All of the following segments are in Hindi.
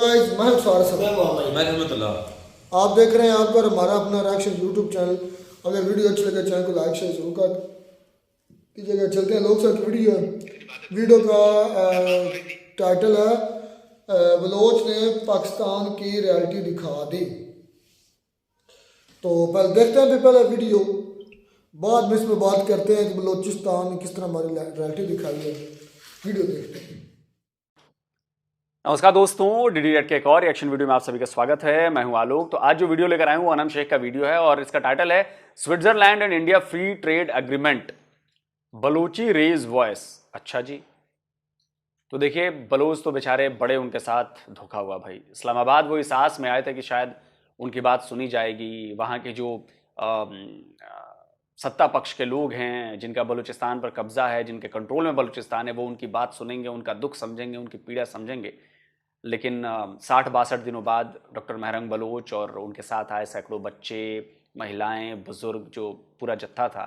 गाइस मैं स्वागत है मैं रहमतुल्लाह। आप देख रहे हैं आप पर हमारा अपना रिएक्शन यूट्यूब चैनल। अगर वीडियो अच्छी लगे चैनल को लाइक शेयर जरूर कर कीजिएगा। चलते हैं लोग सब वीडियो का टाइटल है बलोच ने पाकिस्तान की रियलिटी दिखा दी। तो पहले देखते हैं पहले वीडियो, बाद में इसमें बात करते हैं कि बलोचिस्तान ने किस तरह हमारी रियलिटी दिखाई है। वीडियो देखते हैं। नमस्कार दोस्तों, डीडी के एक और रिएक्शन वीडियो में आप सभी का स्वागत है। मैं हूं आलोक। तो आज जो वीडियो लेकर आया हूं अनम शेख का वीडियो है और इसका टाइटल है Switzerland and India free trade agreement, Balochi raise voice. अच्छा जी, तो देखिए बलोच तो बेचारे बड़े उनके साथ धोखा हुआ भाई। इस्लामाबाद वो इस आस में आए थे कि शायद उनकी बात सुनी जाएगी। वहाँ के जो सत्ता पक्ष के लोग हैं जिनका बलूचिस्तान पर कब्जा है, जिनके कंट्रोल में बलूचिस्तान है, वो उनकी बात सुनेंगे, उनका दुख समझेंगे, उनकी पीड़ा समझेंगे। लेकिन 60-62 दिनों बाद डॉक्टर महरंग बलोच और उनके साथ आए सैकड़ों बच्चे, महिलाएं, बुजुर्ग, जो पूरा जत्था था,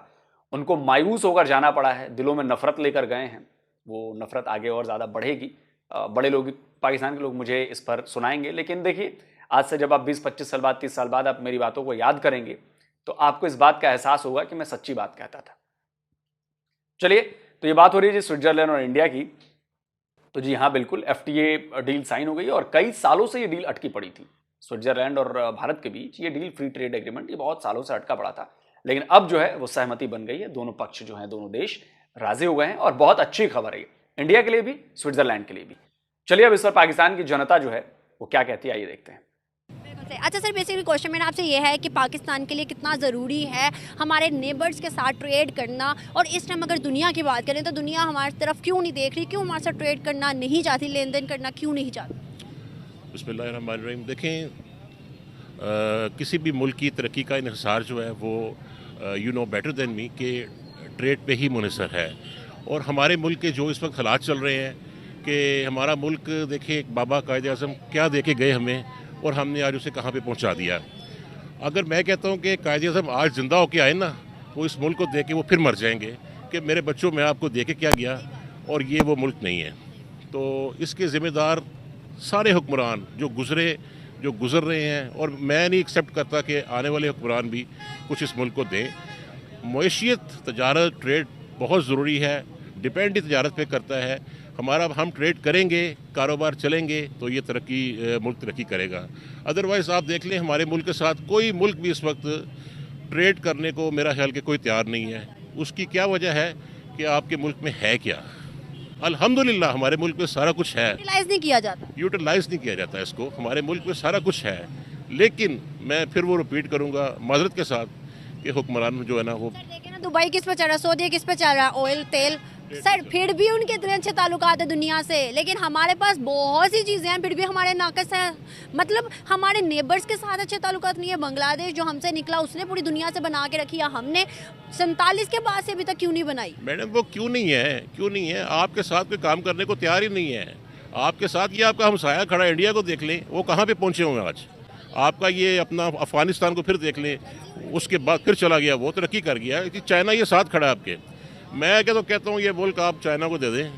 उनको मायूस होकर जाना पड़ा है। दिलों में नफरत लेकर गए हैं। वो नफरत आगे और ज़्यादा बढ़ेगी। बड़े लोग, पाकिस्तान के लोग मुझे इस पर सुनाएंगे। लेकिन देखिए, आज से जब आप 20-25 साल बाद, 30 साल बाद आप मेरी बातों को याद करेंगे तो आपको इस बात का एहसास होगा कि मैं सच्ची बात कहता था। चलिए, तो ये बात हो रही है जी स्विट्जरलैंड और इंडिया की। तो जी हाँ, बिल्कुल एफटीए डील साइन हो गई और कई सालों से ये डील अटकी पड़ी थी। स्विट्जरलैंड और भारत के बीच ये डील, फ्री ट्रेड एग्रीमेंट, ये बहुत सालों से अटका पड़ा था। लेकिन अब जो है वो सहमति बन गई है। दोनों पक्ष जो हैं, दोनों देश राजी हो गए हैं और बहुत अच्छी खबर है इंडिया के लिए भी, स्विट्जरलैंड के लिए भी। चलिए, अब इस पर पाकिस्तान की जनता जो है वो क्या कहती है, आइए देखते हैं। अच्छा सर, बेसिकली क्वेश्चन मेरा आपसे ये है कि पाकिस्तान के लिए कितना ज़रूरी है हमारे नेबर्स के साथ ट्रेड करना, और इस टाइम अगर दुनिया की बात करें तो दुनिया हमारी तरफ क्यों नहीं देख रही, क्यों हमारे साथ ट्रेड करना नहीं चाहती, लेन देन करना क्यों नहीं चाहती? बिस्मिल्लाहिर्रहमानिर्रहीम। देखें, किसी भी मुल्क की तरक्की का इन्हिसार जो है वो you know better than me कि ट्रेड पे ही मुनहसर है। और हमारे मुल्क के जो इस वक्त हालात चल रहे हैं कि हमारा मुल्क, देखिए बाबा कायदे आज़म क्या दे के गए हमें और हमने आज उसे कहाँ पे पहुँचा दिया। अगर मैं कहता हूँ कि कायदे आज़म आज ज़िंदा होके आए ना, वो इस मुल्क को दे के वो फिर मर जाएंगे कि मेरे बच्चों मैं आपको दे के क्या गया, और ये वो मुल्क नहीं है। तो इसके ज़िम्मेदार सारे हुक्मरान जो गुज़र रहे हैं, और मैं नहीं एक्सेप्ट करता कि आने वाले हुक्मरान भी कुछ इस मुल्क को दें। मईशियत, तजारत, ट्रेड बहुत ज़रूरी है। डिपेंड ही तजारत पे करता है। हम ट्रेड करेंगे, कारोबार चलेंगे तो ये मुल्क तरक्की करेगा। अदरवाइज़ आप देख लें, हमारे मुल्क के साथ कोई मुल्क भी इस वक्त ट्रेड करने को मेरा ख्याल कि कोई तैयार नहीं है। उसकी क्या वजह है कि आपके मुल्क में है क्या? अल्हम्दुलिल्लाह हमारे मुल्क में सारा कुछ है। यूटिलाइज नहीं किया जाता इसको। हमारे मुल्क में सारा कुछ है, लेकिन मैं फिर वो रिपीट करूँगा माजरत के साथ कि हुक्मरान जो है ना वो, देखिए ना, दुबई किस पे चल रहा, सऊदी किस पे चल रहा, ऑयल तेल सर, फिर भी उनके इतने अच्छे ताल्लुकात है दुनिया से। लेकिन हमारे पास बहुत सी चीज़ें हैं, फिर भी हमारे नाकस है। मतलब हमारे नेबर्स के साथ अच्छे ताल्लुकात नहीं है। बांग्लादेश जो हमसे निकला उसने पूरी दुनिया से बना के रखी है, हमने 47 के बाद से अभी तक क्यों नहीं बनाई? मैडम वो क्यों नहीं है? आपके साथ कोई काम करने को तैयार ही नहीं है। आपके साथ ये आपका हमसाया खड़ा है, इंडिया को देख लें, वो कहाँ पे पहुँचे हुए आज। आपका ये अपना अफगानिस्तान को फिर देख लें, उसके बाद फिर चला गया, वो तरक्की कर गया। चाइना ये साथ खड़ा है आपके। मैं कहता हूँ ये मुल्क आप चाइना को दे दें,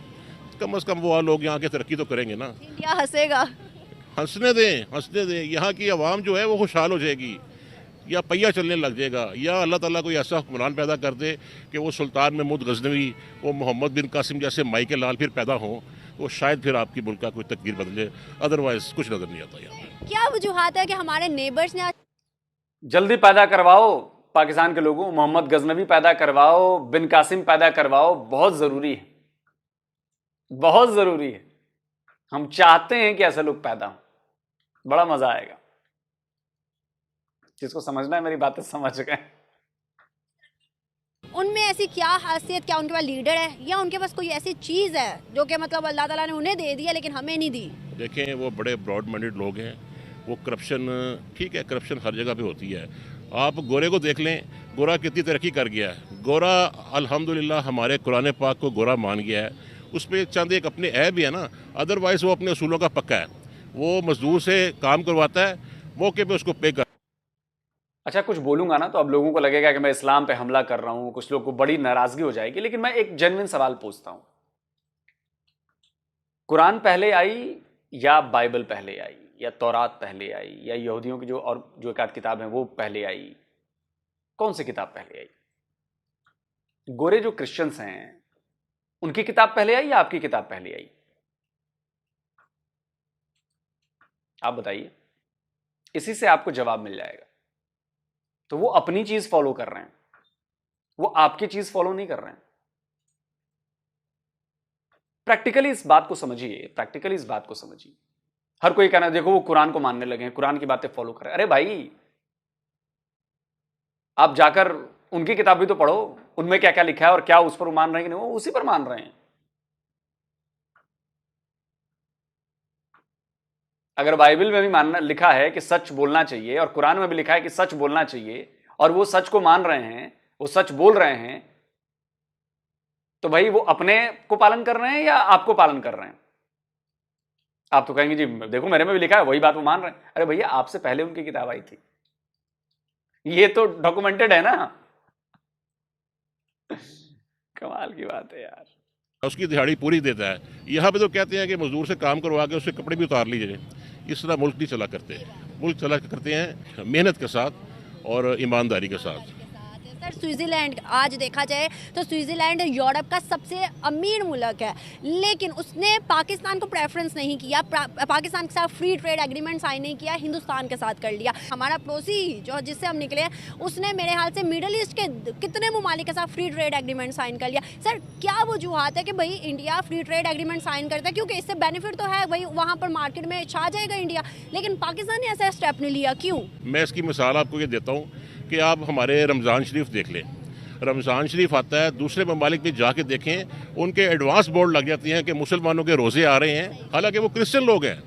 कम से कम वो लोग यहाँ के तरक्की तो करेंगे ना। इंडिया हंसेगा। हंसने दें। यहाँ की आवाम जो है वो खुशहाल हो जाएगी, या पहिया चलने लग जाएगा, या अल्लाह ताला कोई ऐसा हुक्मरान पैदा कर दे कि वो सुल्तान महमूद गजनवी, वो मोहम्मद बिन कासिम जैसे माई के लाल फिर पैदा हों, तो शायद फिर आपकी मुल्क का कोई तकदीर बदले। अदरवाइज कुछ नज़र नहीं आता यहाँ। क्या वजूहत है कि हमारे नेबर्स ने जल्दी पैदा करवाओ पाकिस्तान के लोगों, मोहम्मद गजनवी पैदा करवाओ, बिन कासिम पैदा करवाओ। बहुत ज़रूरी है, बहुत ज़रूरी है। हम चाहते हैं कि ऐसे लोग पैदा हों। बड़ा मज़ा आएगा। जिसको समझना है मेरी बातें समझ गए। उनमें ऐसी क्या खासियत, क्या उनके पास लीडर है, या उनके पास कोई ऐसी चीज़ है जो कि मतलब अल्लाह ताला ने उन्हें दे दिया लेकिन हमें नहीं दी? देखें, वो बड़े ब्रॉड माइंडेड लोग हैं। वो करप्शन, ठीक है, करप्शन हर जगह पे होती है। आप गोरे को देख लें, गोरा कितनी तरक्की कर गया है। गोरा अल्हम्दुलिल्लाह हमारे कुरान पाक को गोरा मान गया है। उस पर चंद एक अपने ऐब भी है ना, अदरवाइज़ वो अपने असूलों का पक्का है। वो मजदूर से काम करवाता है, मौके पे उसको पे कर। अच्छा, कुछ बोलूंगा ना तो अब लोगों को लगेगा कि मैं इस्लाम पे हमला कर रहा हूं, कुछ लोग को बड़ी नाराजगी हो जाएगी। लेकिन मैं एक जेन्युइन सवाल पूछता हूं, कुरान पहले आई या बाइबल पहले आई? या तौरात पहले आई या यहूदियों की जो एक आध किताब है वो पहले आई? कौन सी किताब पहले आई? गोरे जो क्रिश्चियंस हैं उनकी किताब पहले आई या आपकी किताब पहले आई? आप बताइए, इसी से आपको जवाब मिल जाएगा। तो वो अपनी चीज फॉलो कर रहे हैं, वो आपकी चीज फॉलो नहीं कर रहे हैं। प्रैक्टिकली इस बात को समझिए, प्रैक्टिकली इस बात को समझिए। हर कोई कहना देखो वो कुरान को मानने लगे हैं, कुरान की बातें फॉलो कर रहे हैं। अरे भाई, आप जाकर उनकी किताब भी तो पढ़ो, उनमें क्या क्या लिखा है और क्या उस पर मान रहे हैं कि नहीं, वो उसी पर मान रहे हैं। अगर बाइबल में भी मानना लिखा है कि सच बोलना चाहिए और कुरान में भी लिखा है कि सच बोलना चाहिए और वो सच को मान रहे हैं, वो सच बोल रहे हैं, तो भाई वो अपने को पालन कर रहे हैं या आपको पालन कर रहे हैं? आप तो कहेंगे जी देखो मेरे में भी लिखा है, वही बात वो मान रहे हैं। अरे भैया, आपसे पहले उनकी किताब आई थी, ये तो डॉक्यूमेंटेड है ना। कमाल की बात है यार। उसकी दिहाड़ी पूरी देता है। यहाँ पे तो कहते हैं कि मजदूर से काम करवा के उससे कपड़े भी उतार लीजिए। इस तरह मुल्क नहीं चला करते। मुल्क चला करते हैं मेहनत के साथ और ईमानदारी के साथ। सर, स्विट्जरलैंड आज देखा जाए तो स्विट्जरलैंड यूरोप का सबसे अमीर मुल्क है, लेकिन उसने पाकिस्तान को प्रेफरेंस नहीं किया, पाकिस्तान के साथ फ्री ट्रेड एग्रीमेंट साइन नहीं किया, हिंदुस्तान के साथ कर लिया। हमारा पड़ोसी जो जिससे हम निकले उसने मेरे हाल से मिडिल ईस्ट के कितने ममालिक के साथ फ्री ट्रेड एग्रीमेंट साइन कर लिया। सर, क्या वजूहत है कि भाई India free trade agreement sign करता है? क्योंकि इससे बेनिफिट तो है, भाई वहाँ पर मार्केट में छा जाएगा इंडिया, लेकिन पाकिस्तान ने ऐसा स्टेप नहीं लिया, क्यों? मैं इसकी मिसाल आपको ये देता हूँ कि आप हमारे रमज़ान शरीफ देख लें। रमज़ान शरीफ आता है, दूसरे ममालिक में जाके देखें, उनके एडवांस बोर्ड लग जाती हैं कि मुसलमानों के रोज़े आ रहे हैं। हालांकि वो क्रिश्चियन लोग हैं,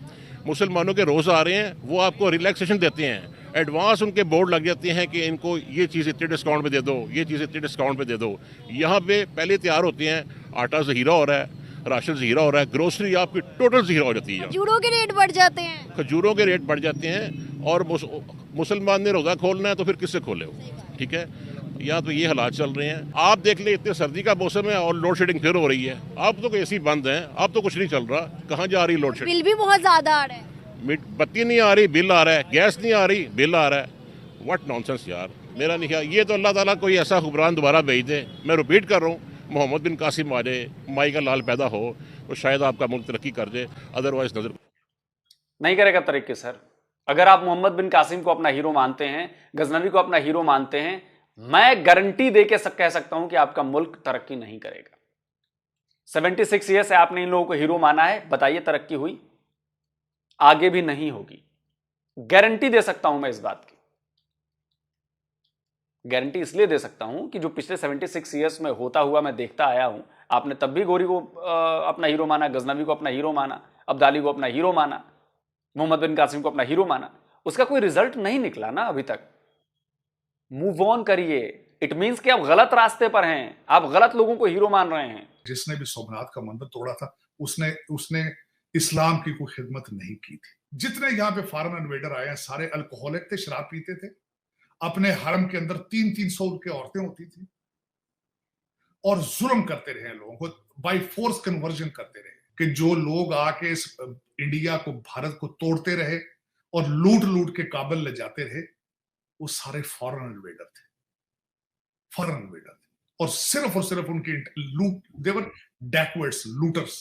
मुसलमानों के रोज़े आ रहे हैं, वो आपको रिलैक्सेशन देते हैं। एडवांस उनके बोर्ड लग जाते हैं कि इनको ये चीज़ इतने डिस्काउंट पे दे दो, ये चीज़ इतने डिस्काउंट पे दे दो। यहाँ पे पहले तैयार होते हैं, आटा ज़हीरा हो रहा है, राशन ज़हीरा हो रहा है, ग्रोसरी आपकी टोटल ज़हीरा हो जाती है। खजूरों के रेट बढ़ जाते हैं, खजूरों के रेट बढ़ जाते हैं। और मुसलमान ने रोज़ा खोलना है तो फिर किससे खोले वो? ठीक है, यहाँ तो ये हालात चल रहे हैं। आप देख ले, इतने सर्दी का मौसम है और लोड शेडिंग फिर हो रही है। अब तो एसी बंद है, अब तो कुछ नहीं चल रहा। कहाँ जा रही लोड शेडिंग? बिल भी बहुत ज्यादा आ रहा है। बत्ती नहीं आ रही, बिल आ रहा है। गैस नहीं आ रही, बिल आ रहा है। व्हाट नॉनसेंस यार, मेरा नहीं ख्याल। ये तो अल्लाह ताला कोई ऐसा हुक्मरान दोबारा भेज दे। मैं रिपीट कर रहा हूँ, मोहम्मद बिन कासिम आ जाए, माई का लाल पैदा हो, तो शायद आपका मुल्क तरक्की कर दे, अदरवाइज नजर नहीं करेगा तरक्की। सर, अगर आप मोहम्मद बिन कासिम को अपना हीरो मानते हैं, गजनवी को अपना हीरो मानते हैं, मैं गारंटी देके कह सकता हूं कि आपका मुल्क तरक्की नहीं करेगा। 76 ईयर से आपने इन लोगों को हीरो माना है, बताइए तरक्की हुई? आगे भी नहीं होगी। गारंटी दे सकता हूं मैं इस बात की। गारंटी इसलिए दे सकता हूं कि जो पिछले 76 ईयर्स में होता हुआ मैं देखता आया हूं, आपने तब भी गोरी को अपना हीरो माना, गजनवी को अपना हीरो माना, अब्दाली को अपना हीरो माना, मोहम्मद बिन कासिम को अपना हीरो माना, उसका कोई रिजल्ट नहीं निकला ना अभी तक। मूव ऑन करिए। इट मींस कि आप गलत रास्ते पर हैं, आप गलत लोगों को हीरो मान रहे हैं। जिसने भी सोमनाथ का मंदिर तोड़ा था उसने इस्लाम की कोई खिदमत नहीं की थी। जितने यहाँ पे फॉरेन इन्वेडर आए हैं सारे अल्कोहलिक थे, शराब पीते थे। अपने हरम के अंदर 300 की औरतें होती थी और जुल्म करते रहे लोगों को, बाय फोर्स कन्वर्जन करते रहे। कि जो लोग आके इस इंडिया को, भारत को तोड़ते रहे और लूट लूट के काबल ले जाते रहे, वो सारे फॉरेन इन्वेडर थे, फॉरेन इन्वेडर थे। और सिर्फ उनकी देवर बैकवर्ड्स लूटर्स,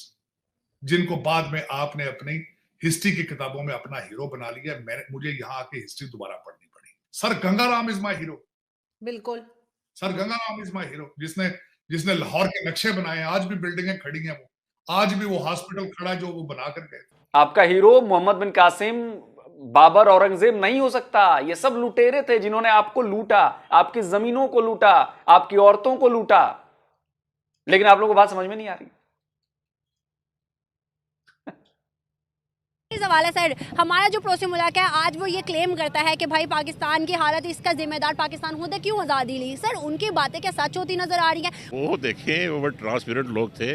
जिनको बाद में आपने अपनी हिस्ट्री की किताबों में अपना हीरो बना लिया। मुझे यहाँ आके हिस्ट्री दोबारा पढ़नी पड़ी। Sir Gangaram is my hero. बिल्कुल sir Gangaram is my hero, जिसने लाहौर के नक्शे बनाए। आज भी बिल्डिंगें खड़ी हैं, वो आज भी वो हॉस्पिटल खड़ा जो वो बना कर गए। आपका हीरो मोहम्मद बिन कासिम, बाबर, औरंगजेब नहीं हो सकता। ये सब लुटेरे थे जिन्होंने आपको लूटा, आपकी जमीनों को लूटा, आपकी औरतों को लूटा। लेकिन आप लोगों को बात समझ में नहीं आ रही। सवाल है सर, हमारा जो पड़ोसी मुल्क है आज वो ये क्लेम करता है कि भाई पाकिस्तान की हालत, इसका जिम्मेदार पाकिस्तान खुद है, क्यों आज़ादी ली? सर, उनकी बातें क्या सच होती नजर आ रही हैं? वो देखें, वो ट्रांसपेरेंट लोग थे,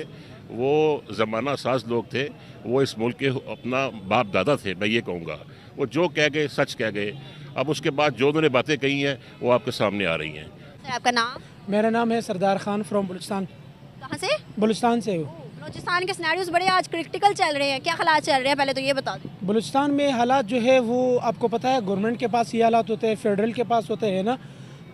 वो ज़माना साज लोग थे, वो इस मुल्क के अपना बाप दादा थे। मैं ये कहूँगा वो जो कह गए सच कह गए। अब उसके बाद जो उन्होंने बातें कही हैं वो आपके सामने आ रही हैं। सर, आपका नाम? मेरा नाम है सरदार खान फ्रॉम बलूचिस्तान। कहाँ से? बलूचिस्तान से हूँ। बलूचिस्तान के सिनेरियोज बड़े आज क्रिटिकल चल रहे हैं, क्या हालात चल रहे हैं, पहले तो ये बता दें। बलूचिस्तान में हालात जो है वो आपको पता है, गवर्नमेंट के पास ये हालात होते हैं, फेडरल के पास होते हैं ना।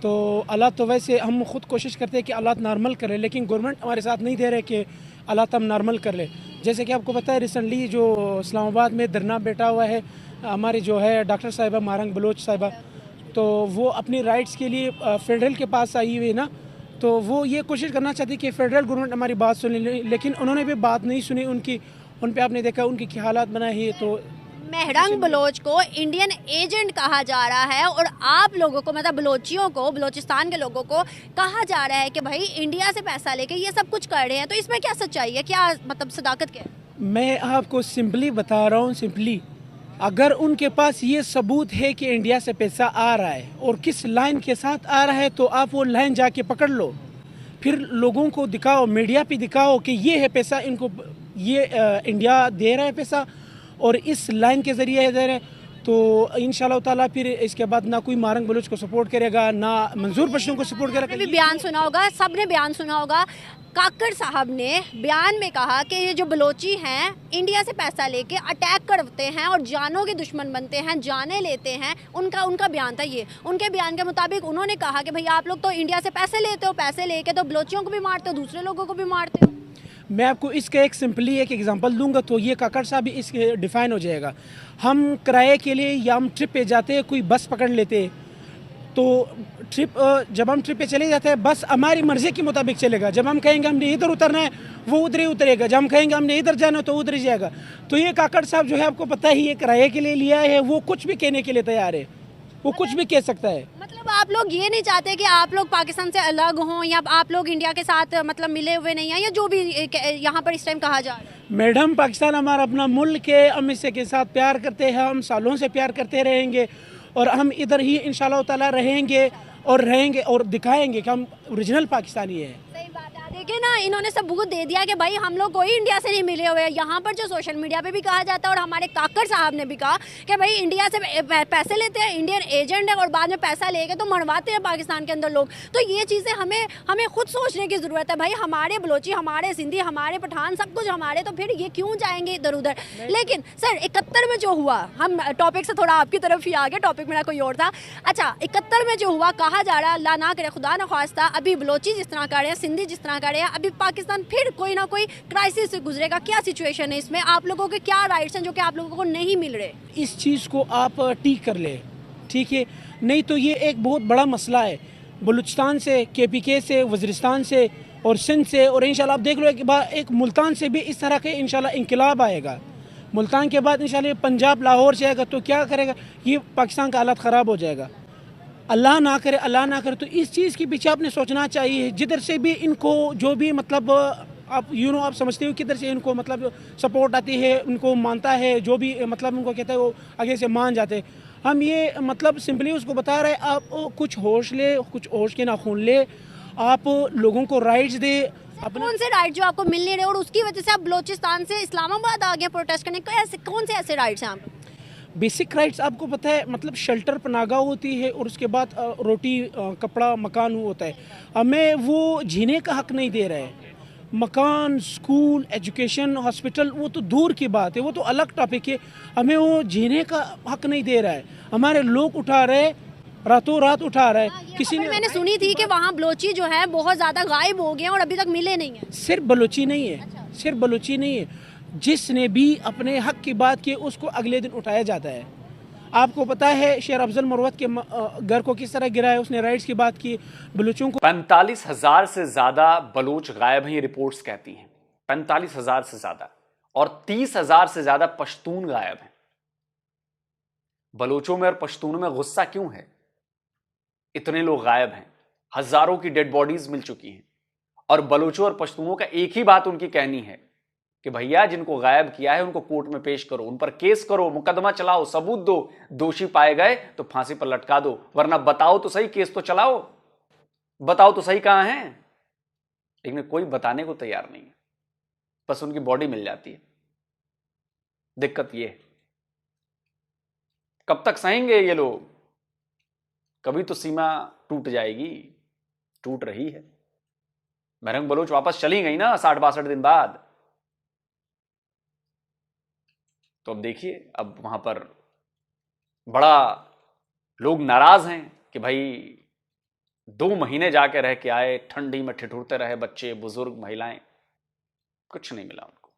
तो हालात तो वैसे हम खुद कोशिश करते हैं कि हालात नॉर्मल करें, लेकिन गवर्नमेंट हमारे साथ नहीं दे रहे कि हालात हम नॉर्मल कर लें। जैसे कि आपको पता है रिसेंटली जो इस्लामाबाद में धरना बैठा हुआ है हमारी जो है डॉक्टर साहिबा महरंग बलोच साहिबा, तो वो अपनी राइट्स के लिए फेडरल के पास आई हुई है ना। तो वो ये कोशिश करना चाहती कि फेडरल गवर्नमेंट हमारी बात सुन ले, लेकिन उन्होंने भी बात नहीं सुनी उनकी। उन पे आपने देखा उनकी क्या हालात बनाई है। तो महरंग बलोच को इंडियन एजेंट कहा जा रहा है और आप लोगों को, मतलब बलोचियों को, बलोचिस्तान के लोगों को कहा जा रहा है कि भाई इंडिया से पैसा लेके ये सब कुछ कर रहे हैं। तो इसमें क्या सच्चाई है, क्या मतलब सदाकत क्या है? मैं आपको सिंपली बता रहा हूँ, सिंपली अगर उनके पास ये सबूत है कि इंडिया से पैसा आ रहा है और किस लाइन के साथ आ रहा है, तो आप वो लाइन जाके पकड़ लो, फिर लोगों को दिखाओ, मीडिया पे दिखाओ कि ये है पैसा इनको, ये इंडिया दे रहा है पैसा और इस लाइन के ज़रिए दे रहे हैं। तो इंशाल्लाह ताला फिर इसके बाद ना कोई महरंग बलोच को सपोर्ट करेगा, ना मंजूर पश्तून को सपोर्ट आपने करेगा। भी बयान सुना होगा, सबने बयान सुना होगा। काकड़ साहब ने बयान में कहा कि ये जो बलोची हैं इंडिया से पैसा लेके अटैक करते हैं और जानों के दुश्मन बनते हैं, जाने लेते हैं। उनका बयान था ये। उनके बयान के मुताबिक उन्होंने कहा कि भाई आप लोग तो इंडिया से पैसे लेते हो, पैसे लेके तो बलोचियों को भी मारते हो, दूसरे लोगों को भी मारते हो। मैं आपको इसका एक सिंपली एक एग्जांपल दूंगा तो ये काकड़ साहब भी इसके डिफाइन हो जाएगा। हम किराए के लिए या हम ट्रिप पे जाते हैं, कोई बस पकड़ लेते हैं, तो जब हम ट्रिप पे चले जाते हैं बस हमारी मर्जी के मुताबिक चलेगा। जब हम कहेंगे हमने इधर उतरना है वो उधर ही उतरेगा, जब हम कहेंगे हमने इधर जाना है तो उधर ही जाएगा। तो ये काकड़ साहब जो है आपको पता ही है किराए के लिए लिया है, वो कुछ भी कहने के लिए तैयार है, वो कुछ भी कह सकता है। मतलब आप लोग ये नहीं चाहते कि आप लोग पाकिस्तान से अलग हों या आप लोग इंडिया के साथ मतलब मिले हुए नहीं हैं, या जो भी यहाँ पर इस टाइम कहा जा रहा है? मैडम, पाकिस्तान हमारा अपना मुल्क है, हम इससे के साथ प्यार करते हैं, हम सालों से प्यार करते रहेंगे और हम इधर ही इंशाल्लाह ताला रहेंगे और दिखाएंगे कि हम ओरिजिनल पाकिस्तानी हैं। सही बात है। देखिए ना, इन्होंने सबूत दे दिया कि भाई हम लोग कोई इंडिया से नहीं मिले हुए हैं। यहाँ पर जो सोशल मीडिया पे भी कहा जाता है और हमारे काकड़ साहब ने भी कहा कि भाई इंडिया से पैसे लेते हैं, इंडियन एजेंट है और बाद में पैसा लेके तो मरवाते हैं पाकिस्तान के अंदर लोग। तो ये चीज़ें हमें खुद सोचने की ज़रूरत है। भाई हमारे बलोची, हमारे सिंधी, हमारे पठान, सब कुछ हमारे, तो फिर ये क्यों जाएंगे इधर उधर? लेकिन सर 71 में जो हुआ, हम टॉपिक से थोड़ा आपकी तरफ ही आ गए, टॉपिक मेरा कोई और था। अच्छा, 71 में जो हुआ, कहा जा रहा है अल्लाह ना करे, खुदा न ख्वास्ता, अभी बलोची जिस तरह कर रहे हैं, सिंधी जिस तरह कर रहे हैं, अभी पाकिस्तान फिर कोई ना कोई क्राइसिस से गुजरेगा। क्या सिचुएशन है इसमें? आप लोगों के क्या राइट्स हैं जो कि आप लोगों को नहीं मिल रहे? इस चीज़ को आप ठीक कर ले, ठीक है? नहीं तो ये एक बहुत बड़ा मसला है। बलूचिस्तान से, KPK से, वज़ीरिस्तान से और सिंध से, और इंशाल्लाह आप देख लो एक मुल्तान से भी इस तरह के इंशाल्लाह इंकलाब आएगा। मुल्तान के बाद इंशाल्लाह पंजाब, लाहौर से आएगा, तो क्या करेगा? ये पाकिस्तान का हालत ख़राब हो जाएगा। अल्लाह ना करे, अल्लाह ना करे। तो इस चीज़ के पीछे आपने सोचना चाहिए, जिधर से भी इनको जो भी मतलब आप आप समझते हो किधर से इनको मतलब सपोर्ट आती है, उनको मानता है, जो भी मतलब उनको कहता है वो आगे से मान जाते हैं। हम ये मतलब सिंपली उसको बता रहे हैं, आप कुछ होश ले, कुछ होश के नाखून ले, आप लोगों को राइट्स दे। कौन से राइट जो आपको मिल नहीं रहे और उसकी वजह से आप बलूचिस्तान से इस्लामाबाद आ गए प्रोटेस्ट करने? कौन से ऐसे राइट्स हैं आप? बेसिक राइट्स आपको पता है, मतलब शेल्टर पनागा होती है और उसके बाद रोटी, कपड़ा, मकान होता है। हमें वो जीने का हक नहीं दे रहा है। मकान, स्कूल, एजुकेशन, हॉस्पिटल वो तो दूर की बात है, वो तो अलग टॉपिक है। हमें वो जीने का हक नहीं दे रहा है। हमारे लोग उठा रहे, रातों रात उठा रहे। किसी ने, मैंने सुनी थी कि वहाँ बलोची जो है बहुत ज़्यादा गायब हो गए और अभी तक मिले नहीं है। सिर्फ बलोची नहीं है, सिर्फ बलोची नहीं है, जिसने भी अपने हक की बात की उसको अगले दिन उठाया जाता है। आपको पता है शेर अफजल मरवत के घर को किस तरह गिराया, उसने राइट्स की बात की, बलूचों को। 45,000 से ज्यादा बलूच गायब हैं, ये रिपोर्ट्स कहती हैं। 45,000 से ज्यादा, और 30,000 से ज्यादा पश्तून गायब हैं। बलूचों में और पश्तूनों में गुस्सा क्यों है? इतने लोग गायब हैं, हजारों की डेड बॉडीज मिल चुकी हैं, और बलूचों और पश्तूनों का एक ही बात उनकी कहनी है कि भैया जिनको गायब किया है उनको कोर्ट में पेश करो, उन पर केस करो, मुकदमा चलाओ, सबूत दो, दोषी पाए गए तो फांसी पर लटका दो, वरना बताओ तो सही, केस तो चलाओ, बताओ तो सही कहां है। लेकिन कोई बताने को तैयार नहीं है, बस उनकी बॉडी मिल जाती है। दिक्कत ये है, कब तक सहेंगे ये लोग? कभी तो सीमा टूट जाएगी, टूट रही है। महरंग बलोच वापस चली गई ना 60-62 दिन बाद, तो अब देखिए, अब वहाँ पर बड़ा लोग नाराज़ हैं कि भाई 2 महीने जाके रह के आए, ठंडी में ठिठुरते रहे बच्चे, बुजुर्ग, महिलाएं, कुछ नहीं मिला उनको,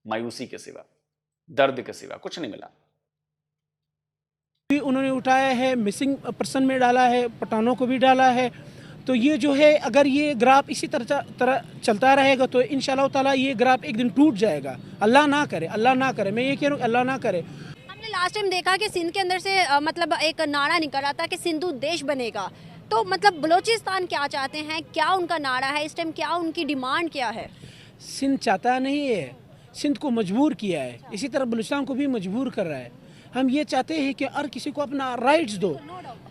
मायूसी के सिवा, दर्द के सिवा कुछ नहीं मिला। भी उन्होंने उठाया है, मिसिंग पर्सन में डाला है, पठानों को भी डाला है। तो ये जो है, अगर ये ग्राफ इसी तरह चलता रहेगा तो इंशाल्लाह ताला ये ग्राफ एक दिन टूट जाएगा। अल्लाह ना करे, अल्लाह ना करे, मैं ये कह रहा हूँ अल्लाह ना करे। हमने लास्ट टाइम देखा कि सिंध के अंदर से मतलब एक नारा निकल रहा था कि सिंधु देश बनेगा। तो मतलब बलूचिस्तान क्या चाहते हैं, क्या उनका नारा है इस टाइम, क्या उनकी डिमांड क्या है? सिंध चाहता नहीं है, सिंध को मजबूर किया है, इसी तरह बलूचिस्तान को भी मजबूर कर रहा है। हम ये चाहते हैं कि हर किसी को अपना राइट्स दो।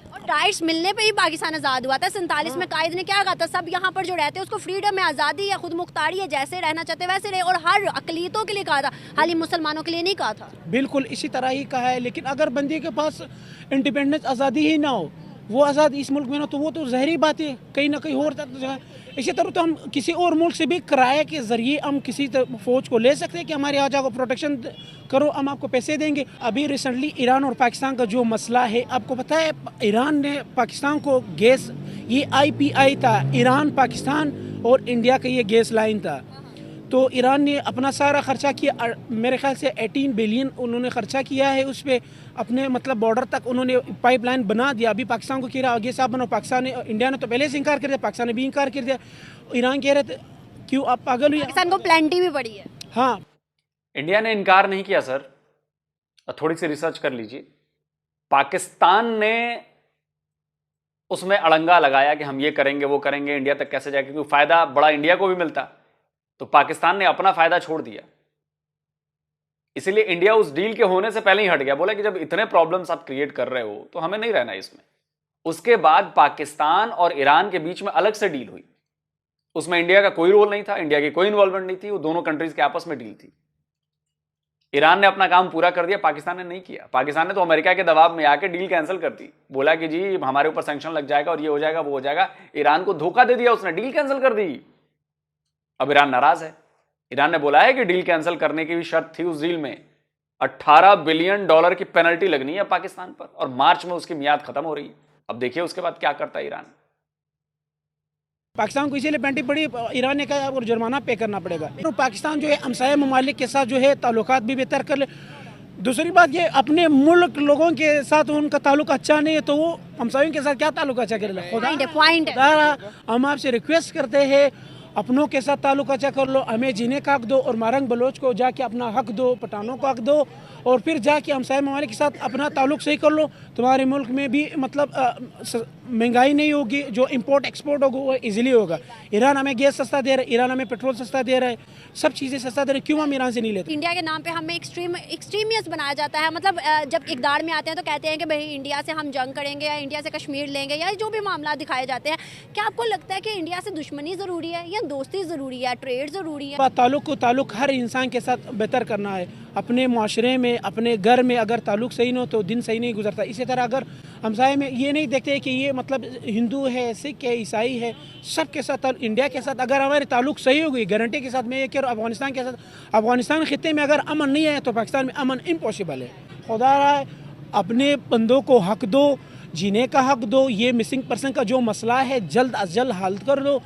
और राइट्स मिलने पे ही पाकिस्तान आज़ाद हुआ था। 47 में कायद ने क्या कहा था, सब यहाँ पर जो रहते हैं उसको फ्रीडम है, आज़ादी है, खुद मुख्तारी है, जैसे रहना चाहते वैसे रहे। और हर अकलीतों के लिए कहा था, खाली मुसलमानों के लिए नहीं कहा था। बिल्कुल इसी तरह ही कहा है। लेकिन अगर बंदे के पास इंडिपेंडेंस आज़ादी ही ना हो, वो आज़ाद इस मुल्क में ना, तो वो तो जहरी बात है, कहीं ना कहीं और जगह। इसी तरह तो हम किसी और मुल्क से भी किराए के ज़रिए हम किसी फ़ौज को ले सकते हैं कि हमारे यहाँ जाकर प्रोटेक्शन करो, हम आपको पैसे देंगे। अभी रिसेंटली ईरान और पाकिस्तान का जो मसला है, आपको पता है ईरान ने पाकिस्तान को गैस, ये IPI था, ईरान, पाकिस्तान और इंडिया का ये गैस लाइन था। तो ईरान ने अपना सारा खर्चा किया, मेरे ख्याल से 18 बिलियन उन्होंने खर्चा किया है उस पर, अपने मतलब बॉर्डर तक उन्होंने पाइपलाइन बना दिया। अभी पाकिस्तान को कह रहा आगे साहब बनाओ, पाकिस्तान ने, इंडिया ने तो पहले से इनकार कर दिया, पाकिस्तान ने भी इनकार कर दिया। ईरान कह रहे थे क्यों आप पागल हुए? पाकिस्तान को प्लेंटी भी पड़ी है। हाँ, इंडिया ने इनकार नहीं किया सर, थोड़ी सी रिसर्च कर लीजिए। पाकिस्तान ने उसमें अड़ंगा लगाया कि हम ये करेंगे वो करेंगे, इंडिया तक कैसे जाए, क्योंकि फायदा बड़ा इंडिया को भी मिलता। तो पाकिस्तान ने अपना फायदा छोड़ दिया, इसीलिए इंडिया उस डील के होने से पहले ही हट गया। बोला कि जब इतने प्रॉब्लम्स आप क्रिएट कर रहे हो तो हमें नहीं रहना इसमें। उसके बाद पाकिस्तान और ईरान के बीच में अलग से डील हुई, उसमें इंडिया का कोई रोल नहीं था, इंडिया की कोई इन्वॉल्वमेंट नहीं थी, वो दोनों कंट्रीज के आपस में डील थी। ईरान ने अपना काम पूरा कर दिया, पाकिस्तान ने नहीं किया। पाकिस्तान ने तो अमेरिका के दबाव में आके डील कैंसिल कर दी, बोला कि जी हमारे ऊपर सैंक्शन लग जाएगा और ये हो जाएगा वो हो जाएगा। ईरान को धोखा दे दिया उसने, डील कैंसिल कर दी। अब ईरान नाराज है। ईरान ने बोला है कि डील कैंसिल करने की भी शर्त थी उस डील में, $18 बिलियन की पेनल्टी लगनी है पाकिस्तान पर, और मार्च में उसकी मियाद खत्म हो रही है। अब देखिए उसके बाद क्या करता है ईरान। पाकिस्तान को इसीलिए पेनल्टी पड़ी, ईरान ने कहा और जुर्माना पे करना पड़ेगा। तो पाकिस्तान जो है हमसाया ममालिक के साथ जो है ताल्लुकात भी बेहतर कर ले। दूसरी बात ये, अपने मुल्क लोगों के साथ उनका ताल्लुक अच्छा नहीं है तो वो हमसायों के साथ क्या ताल्लुक अच्छा कर ले? पॉइंट हम आपसे रिक्वेस्ट करते हैं, अपनों के साथ ताल्लुक अच्छा कर लो, हमें जीने का हक दो, और मारंग बलोच को जाके अपना हक दो, पठानों को हक दो, और फिर जाके हमसाया ममालिक के साथ अपना ताल्लुक सही कर लो। तुम्हारे मुल्क में भी मतलब महंगाई नहीं होगी, जो इंपोर्ट एक्सपोर्ट होगा वो इजीली होगा। ईरान हमें गैस सस्ता दे रहा है, ईरान हमें पेट्रोल सस्ता दे रहा है, सब चीज़ें सस्ता दे रहे हैं, क्यों हम ईरान से नहीं लेते? इंडिया के नाम पे हमें एक्सट्रीमिस्ट बनाया जाता है। मतलब जब इकदार में आते हैं तो कहते हैं कि भाई इंडिया से हम जंग करेंगे या इंडिया से कश्मीर लेंगे, या जो भी मामला दिखाए जाते हैं। क्या आपको लगता है कि इंडिया से दुश्मनी ज़रूरी है या दोस्ती ज़रूरी है, ट्रेड ज़रूरी है? ताल्लुक हर इंसान के साथ बेहतर करना है। अपने माशरे में, अपने घर में अगर ताल्लुक सही ना हो तो दिन सही नहीं गुजरता। इसी तरह अगर हमसाये में ये नहीं देखते कि ये मतलब हिंदू है, सिख है, ईसाई है, सबके साथ इंडिया के साथ अगर हमारे ताल्लुक सही होगी, गारंटी के साथ मैं ये कह रहा हूँ, अफगानिस्तान के साथ, अफगानिस्तान खित्ते में अगर अमन नहीं है तो पाकिस्तान में अमन इम्पॉसिबल है। खुदा रहा अपने बंदों को हक दो, जीने का हक दो। ये मिसिंग पर्सन का जो मसला है जल्द अज जल्द हल कर दो।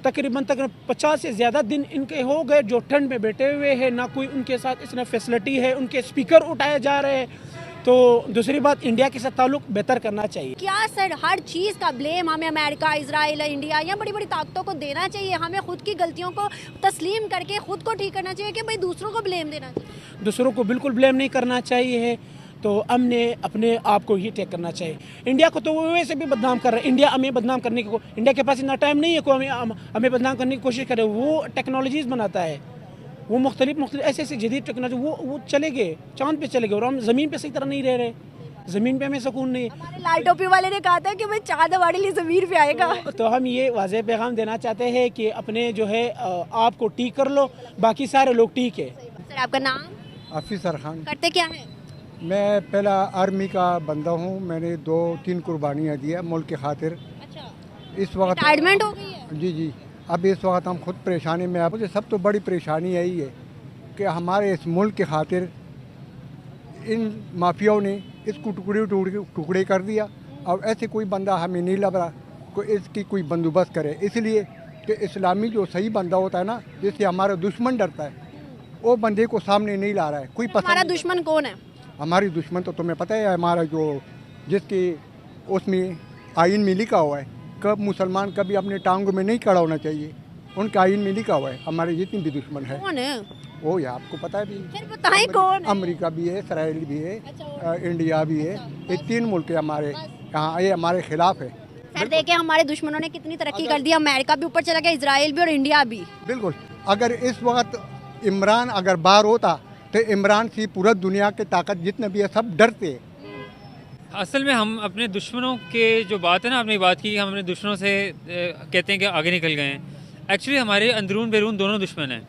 तकरीबन 50 से ज़्यादा दिन इनके हो गए जो ठंड में बैठे हुए हैं, ना कोई उनके साथ इसमें फैसिलिटी है, उनके स्पीकर उठाए जा रहे हैं। तो दूसरी बात, इंडिया के साथ ताल्लुक बेहतर करना चाहिए। क्या सर हर चीज़ का ब्लेम हमें अमेरिका, इजराइल, इंडिया या बड़ी बड़ी ताकतों को देना चाहिए? हमें खुद की गलतियों को तस्लीम करके खुद को ठीक करना चाहिए कि भाई दूसरों को ब्लेम देना चाहिए? दूसरों को बिल्कुल ब्लेम नहीं करना चाहिए, तो हमने अपने आप को ही टेक करना चाहिए। इंडिया को तो वो वैसे भी बदनाम कर रहे हैं, इंडिया हमें बदनाम करने को, इंडिया के पास इतना टाइम नहीं है को हमें बदनाम करने की कोशिश करे। वो टेक्नोलॉजीज़ बनाता है, वो मुख्तलिफ ऐसे जदीद टेक्नोलॉजी, वो चले गए, चाँद पे चले गए, और हम ज़मीन पे सही तरह नहीं रह रहे। ज़मीन पे हमें सुकून नहीं। हमारे लाल टोपी वाले ने कहा था कि भाई चाँद हमारे लिए ज़मीन पे आएगा। तो हम ये वाज़ेह पैगाम देना चाहते हैं कि अपने जो है आप को ठीक कर लो, बाकी सारे लोग ठीक है। सर आपका नाम? हफीज़ खान। करते क्या है? मैं पहला आर्मी का बंदा हूँ, मैंने 2-3 कुर्बानियाँ दी है मुल्क की खातिर। अच्छा, इस वक्त रिटायरमेंट हो गई है? जी, अब इस वक्त हम खुद परेशानी में। मुझे सब तो बड़ी परेशानी यही है कि हमारे इस मुल्क की खातिर इन माफियाओं ने इसको टुकड़े कर दिया। अब ऐसे कोई बंदा हमें नहीं लग रहा कोई इसकी कोई बंदोबस्त करे, इसलिए कि इस्लामी जो सही बंदा होता है ना, जिससे हमारा दुश्मन डरता है, वो बंदे को सामने नहीं ला रहा है कोई पसंद हमारा नहीं दुश्मन कौन है? करता। हमारी दुश्मन तो तुम्हें पता है, हमारा जो जिसके उसमें आइन में लिखा हुआ है कब मुसलमान कभी अपने टांगों में नहीं खड़ा होना चाहिए, उनका आइन में लिखा हुआ है। हमारे जितनी भी दुश्मन है कौन है? वो ये आपको पता है भी, फिर बताएं कौन है? अमेरिका भी है, इसराइल भी है, अच्छा, इंडिया भी है। ये 3 मुल्क हमारे यहाँ, ये हमारे खिलाफ है। सर देखिए हमारे दुश्मनों ने कितनी तरक्की कर दी, अमेरिका भी ऊपर चला गया, इजराइल भी और इंडिया भी। बिल्कुल, अगर इस वक्त इमरान अगर बाहर होता तो इमरान से पूरा दुनिया की ताकत जितने भी है सब डरते। असल में हम अपने दुश्मनों के जो बात है ना, आपने बात की हम अपने दुश्मनों से कहते हैं कि आगे निकल गए हैं। एक्चुअली हमारे अंदरून बैरून दोनों दुश्मन हैं।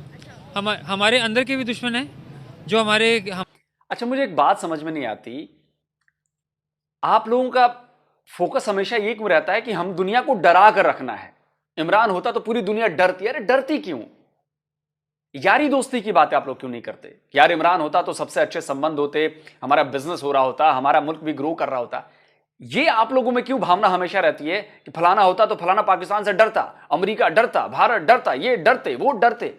हमारे अंदर के भी दुश्मन हैं जो हमारे अच्छा, मुझे एक बात समझ में नहीं आती, आप लोगों का फोकस हमेशा ये क्यों रहता है कि हम दुनिया को डरा कर रखना है। इमरान होता तो पूरी दुनिया डरती। अरे डरती क्यों? यारी दोस्ती की बातें आप लोग क्यों नहीं करते? यार इमरान होता तो सबसे अच्छे संबंध होते, हमारा बिजनेस हो रहा होता, हमारा मुल्क भी ग्रो कर रहा होता। ये आप लोगों में क्यों भावना हमेशा रहती है कि फलाना होता तो फलाना पाकिस्तान से डरता, अमेरिका डरता, भारत डरता, ये डरते, वो डरते।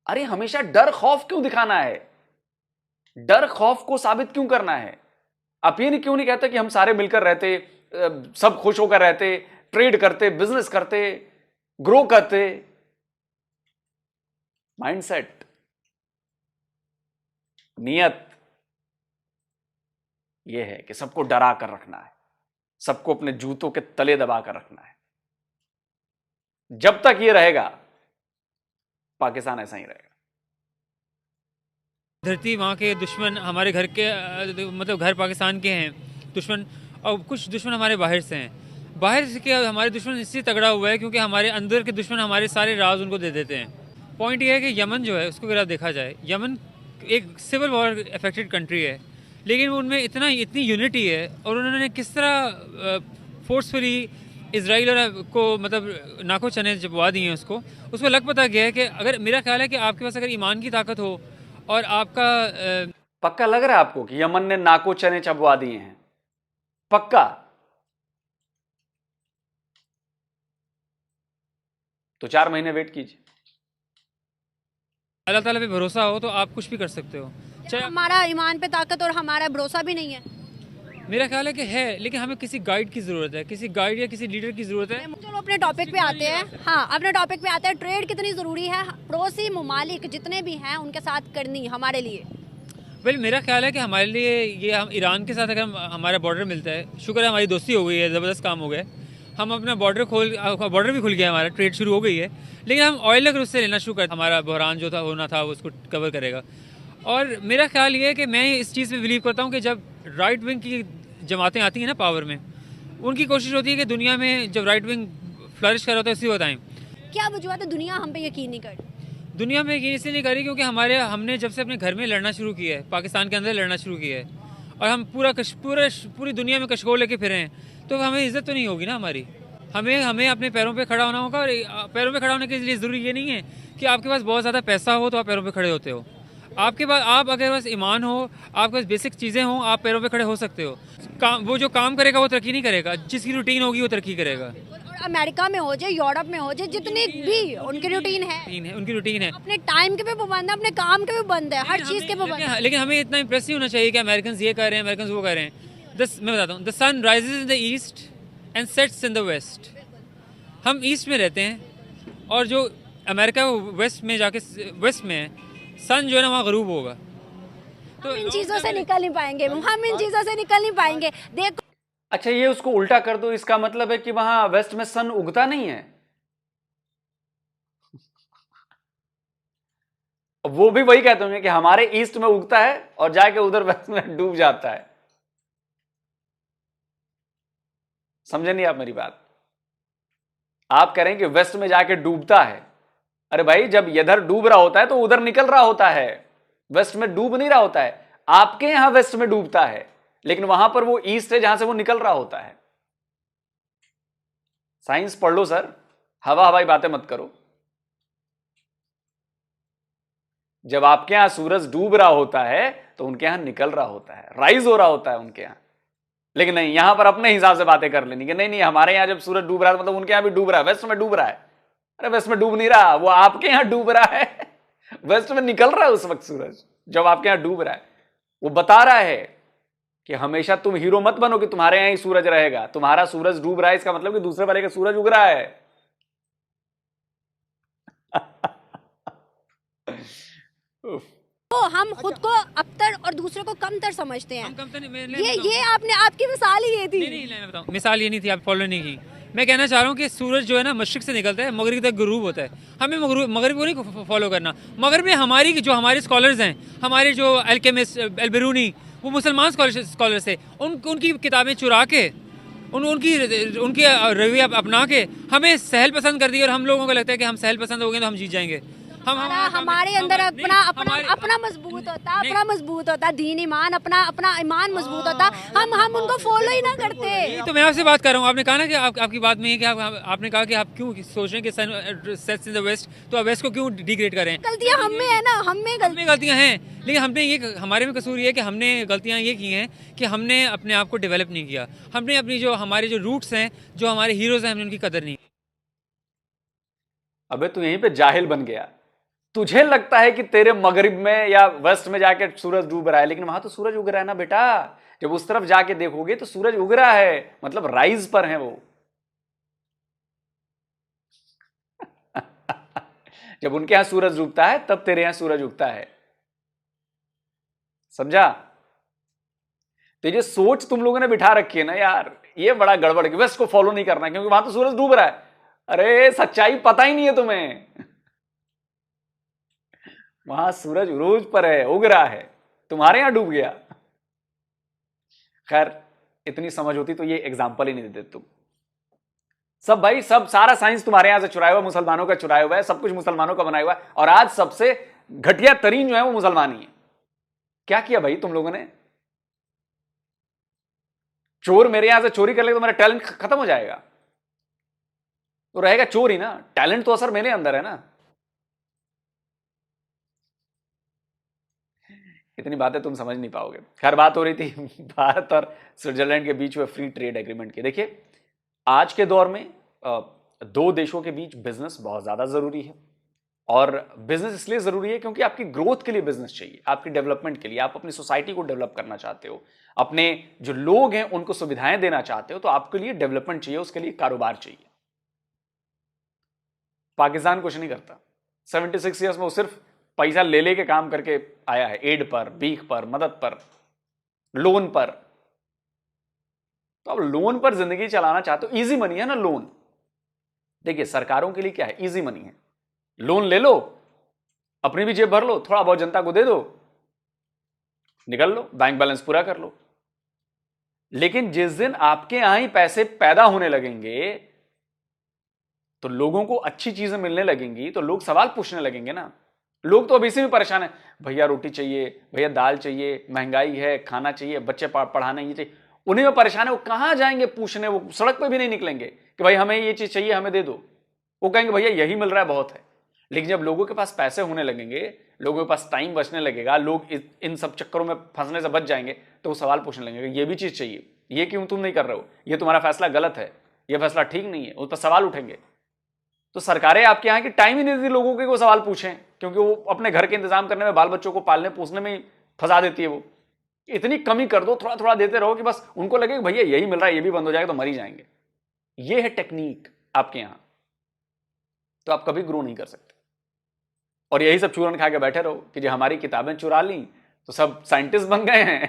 अरे हमेशा डर खौफ क्यों दिखाना है? डर खौफ को साबित क्यों करना है? आप ये क्यों नहीं कहते कि हम सारे मिलकर रहते, सब खुश होकर रहते, ट्रेड करते, बिजनेस करते, ग्रो करते? माइंडसेट, नियत यह है कि सबको डरा कर रखना है, सबको अपने जूतों के तले दबा कर रखना है। जब तक यह रहेगा पाकिस्तान ऐसा ही रहेगा। धरती वहाँ के दुश्मन हमारे घर के मतलब घर पाकिस्तान के हैं दुश्मन, और कुछ दुश्मन हमारे बाहर से हैं। बाहर से के हमारे दुश्मन इससे तगड़ा हुआ है क्योंकि हमारे अंदर के दुश्मन हमारे सारे राज उनको दे देते हैं। पॉइंट ये है कि यमन जो है उसको अगर आप देखा जाए, यमन एक सिविल वॉर अफेक्टेड कंट्री है, लेकिन उनमें इतनी यूनिटी है और उन्होंने किस तरह फोर्सफुली इसराइल और को मतलब नाको चने जबवा दिए हैं उसको लग पता गया है कि अगर मेरा ख्याल है कि आपके पास अगर ईमान की ताकत हो और आपका पक्का लग रहा है आपको कि यमन ने नाको चने चबवा दिए हैं? पक्का? तो 4 महीने वेट कीजिए। अल्लाह ताला पे भरोसा हो तो आप कुछ भी कर सकते हो। चाहे हमारा ईमान पे ताकत और हमारा भरोसा भी नहीं है। मेरा ख्याल है कि है, लेकिन हमें किसी गाइड की ज़रूरत है, किसी गाइड या किसी लीडर की ज़रूरत है। चलो अपने टॉपिक पे आते हैं। हाँ, अपने टॉपिक पे आते हैं। ट्रेड कितनी ज़रूरी है पड़ोसी ममालिक जितने भी हैं उनके साथ करनी हमारे लिए? वेल मेरा ख्याल है कि हमारे लिए ये हम ईरान के साथ अगर हमारा बॉर्डर मिलता है, शुक्र है हमारी दोस्ती हो गई है, ज़बरदस्त काम हो गया, हम अपना बॉर्डर भी खुल गया, हमारा ट्रेड शुरू हो गई है, लेकिन हम ऑयल अगर उससे लेना शुरू कर, हमारा बहरान जो था होना था वो उसको कवर करेगा। और मेरा ख्याल ये है कि मैं इस चीज़ में बिलीव करता हूँ कि जब राइट विंग की जमातें आती हैं ना पावर में, उनकी कोशिश होती है कि दुनिया में जब राइट विंग फ्लरिश कर रहा होता है उसी बताएं। क्या वजूहत है दुनिया हम पे यकीन नहीं करती? दुनिया में यकीन इसलिए नहीं करी क्योंकि हमने जब से अपने घर में लड़ना शुरू किया है, पाकिस्तान के अंदर लड़ना शुरू किया है, और हम पूरी दुनिया में कशकोल लेके फिरे हैं, तो हमें इज्जत तो नहीं होगी ना हमारी। हमें अपने पैरों पे खड़ा होना होगा, और पैरों पे खड़ा होने के लिए ज़रूरी ये नहीं है कि आपके पास बहुत ज़्यादा पैसा हो तो आप पैरों पे खड़े होते हो। आपके पास आप अगर बस ईमान हो, आपके पास बेसिक चीज़ें हों, आप पैरों पे खड़े हो सकते हो। वो जो काम करेगा वो तरक्की नहीं करेगा, जिसकी रूटीन होगी वो तरक्की करेगा। और अमेरिका में हो जाए, यूरोप में हो जाए, जितनी भी उनकी रूटीन है, उनकी रूटीन है, अपने टाइम के भी पाबंद है, अपने काम के भी बंद है, हर चीज़ के पाबंद है। लेकिन हमें इतना इम्प्रेस नहीं होना चाहिए कि अमेरिकन ये कर रहे हैं, अमेरिकन वो कर रहे हैं। मैं बताता हूँ, the sun rises in the east and sets in the west. हम ईस्ट में रहते हैं और जो अमेरिका वेस्ट में जाके वेस्ट में है, सन जो है ना वहाँ गरूब होगा। तो इन चीज़ों से निकल नहीं पाएंगे, हम इन चीज़ों से निकल नहीं पाएंगे। देखो, अच्छा ये उसको उल्टा कर दो, इसका मतलब है कि वहां वेस्ट में सन उगता नहीं है। वो भी वही कहते होंगे कि हमारे ईस्ट में उगता है और जाके उधर वेस्ट में डूब जाता है। समझे नहीं आप मेरी बात? आप कह रहे हैं कि वेस्ट में जाके डूबता है। अरे भाई, जब इधर डूब रहा होता है तो उधर निकल रहा होता है, वेस्ट में डूब नहीं रहा होता है। आपके यहां वेस्ट में डूबता है, लेकिन वहां पर वो ईस्ट है जहां से वो निकल रहा होता है। साइंस पढ़ लो सर, हवा हवाई बातें मत करो। जब आपके यहां सूरज डूब रहा होता है तो उनके यहां निकल रहा होता है, राइज हो रहा होता है उनके यहां। लेकिन नहीं, यहां पर अपने हिसाब से बातें कर लेनी कि नहीं नहीं हमारे यहां जब सूरज डूब रहा है मतलब उनके यहां भी डूब रहा है, वेस्ट में डूब रहा है। अरे वेस्ट में डूब नहीं रहा, वो आपके यहां डूब रहा है। वेस्ट में निकल रहा है उस वक्त सूरज जब आपके यहां डूब रहा है। वो बता रहा है कि हमेशा तुम हीरो मत बनो कि तुम्हारे यहां ही सूरज रहेगा। तुम्हारा सूरज डूब रहा है इसका मतलब कि दूसरे वाले का सूरज उग रहा है। तो हम खुद को अबतर और दूसरे को कमतर समझते हैं। हम कमतर नहीं, ये आपने आपकी मिसाल ही ये थी। नहीं मैं बताऊं, मिसाल ये नहीं थी, आप फॉलो नहीं की। मैं कहना चाह रहा हूँ कि सूरज जो है ना मशरिक से निकलता है, मगरिब तक गुरूब होता है। हमें मगरिब को नहीं फॉलो करना। मगरिब में हमारे स्कॉलर्स हैं, हमारे जो अल्केमिस्ट अल-बिरूनी, वो मुसलमान स्कॉलर्स है, उनकी किताबें चुरा के उनकी रवैया अपना के हमें सहल पसंद कर दी। और हम लोगों को लगता है कि हम सहल पसंद हो गए तो हम जीत जाएंगे। हमारे अंदर अपना मजबूत होता दीन ईमान, अपना ईमान मजबूत होता, हम उनको फॉलो ही ना करते। तो मैं आपसे बात कर रहा हूँ, आपने कहा ना कि आपकी बात में है कि आपने कहा कि आप क्यों सोच रहे हैं कि sun sets in the west, तो आप वेस्ट को क्यों डिग्रेड करें। गलतियां हम में है ना, हम में गलतियां हैं, लेकिन हमारे में कसूर ये है कि हमने गलतियां ये की हैं कि हमने अपने आप को डेवलप नहीं किया। हमने अपनी हमारे जो रूट्स हैं, जो हमारे हीरोज हैं, हमने उनकी कदर नहीं। अबे तू यहीं पे जाहिल बन गया। तुझे लगता है कि तेरे मगरिब में या वेस्ट में जाके सूरज डूब रहा है, लेकिन वहां तो सूरज उग रहा है ना बेटा। जब उस तरफ जाके देखोगे तो सूरज उग रहा है, मतलब राइज पर है वो। जब उनके यहां सूरज डूबता है तब तेरे यहां सूरज उगता है, समझा। तो ये सोच तुम लोगों ने बिठा रखी है ना यार, ये बड़ा गड़बड़ है कि वेस्ट को फॉलो नहीं करना क्योंकि वहां तो सूरज डूब रहा है। अरे सच्चाई पता ही नहीं है तुम्हें। वहां सूरज उरूज पर है, उग रहा है, तुम्हारे यहां डूब गया। खैर इतनी समझ होती तो ये एग्जाम्पल ही नहीं देते तुम सब। भाई सब सारा साइंस तुम्हारे यहां से चुराया हुआ, मुसलमानों का चुराया हुआ है, सब कुछ मुसलमानों का बनाया हुआ है। और आज सबसे घटिया तरीन जो है वो मुसलमान ही है। क्या किया भाई तुम लोगों ने? चोर मेरे यहां से चोरी कर ले तो मेरा टैलेंट खत्म हो जाएगा, तो रहेगा चोर ही ना। टैलेंट तो असर मेरे अंदर है ना। इतनी बातें तुम समझ नहीं पाओगे। खैर बात हो रही थी भारत और स्विट्जरलैंड के बीच में फ्री ट्रेड एग्रीमेंट की। देखिए आज के दौर में दो देशों के बीच बिजनेस बहुत ज्यादा जरूरी है। और बिजनेस इसलिए जरूरी है क्योंकि आपकी ग्रोथ के लिए बिजनेस चाहिए, आपकी डेवलपमेंट के लिए। आप अपनी सोसाइटी को डेवलप करना चाहते हो, अपने जो लोग हैं उनको सुविधाएं देना चाहते हो, तो आपके लिए डेवलपमेंट चाहिए, उसके लिए कारोबार चाहिए। पाकिस्तान कुछ नहीं करता। 76 ईयर्स में वो सिर्फ पैसा ले लेके काम करके आया है, एड पर, भीख पर, मदद पर, लोन पर। तो अब लोन पर जिंदगी चलाना चाहते हो, इजी मनी है ना लोन। देखिए सरकारों के लिए क्या है, इजी मनी है। लोन ले लो, अपनी भी जेब भर लो, थोड़ा बहुत जनता को दे दो, निकल लो, बैंक बैलेंस पूरा कर लो। लेकिन जिस दिन आपके यहां ही पैसे पैदा होने लगेंगे तो लोगों को अच्छी चीजें मिलने लगेंगी, तो लोग सवाल पूछने लगेंगे ना। लोग तो अभी से भी परेशान है, भैया रोटी चाहिए, भैया दाल चाहिए, महंगाई है, खाना चाहिए, बच्चे पढ़ाने ये चाहिए। उन्हीं में परेशान है, वो कहां जाएंगे पूछने? वो सड़क पे भी नहीं निकलेंगे कि भाई हमें ये चीज चाहिए, हमें दे दो। वो कहेंगे भैया यही मिल रहा है, बहुत है। लेकिन जब लोगों के पास पैसे होने लगेंगे, लोगों के पास टाइम बचने लगेगा, लोग इन सब चक्करों में फंसने से बच जाएंगे, तो वो सवाल पूछने लगेंगे ये भी चीज चाहिए, ये क्यों तुम नहीं कर रहे हो, ये तुम्हारा फैसला गलत है, ये फैसला ठीक नहीं है। उस पर सवाल उठेंगे। तो सरकारें आपके यहाँ की टाइम ही नहीं देती लोगों के वो सवाल पूछें, क्योंकि वो अपने घर के इंतजाम करने में, बाल बच्चों को पालने पोसने में ही फंसा देती है। वो इतनी कमी कर दो, थोड़ा थोड़ा देते रहो कि बस उनको लगे कि भैया यही मिल रहा है, ये भी बंद हो जाएगा तो मर ही जाएंगे। ये है टेक्निक आपके यहां, तो आप कभी ग्रो नहीं कर सकते। और यही सब चूरन खा के बैठे रहो कि जो हमारी किताबें चुरा ली तो सब साइंटिस्ट बन गए हैं।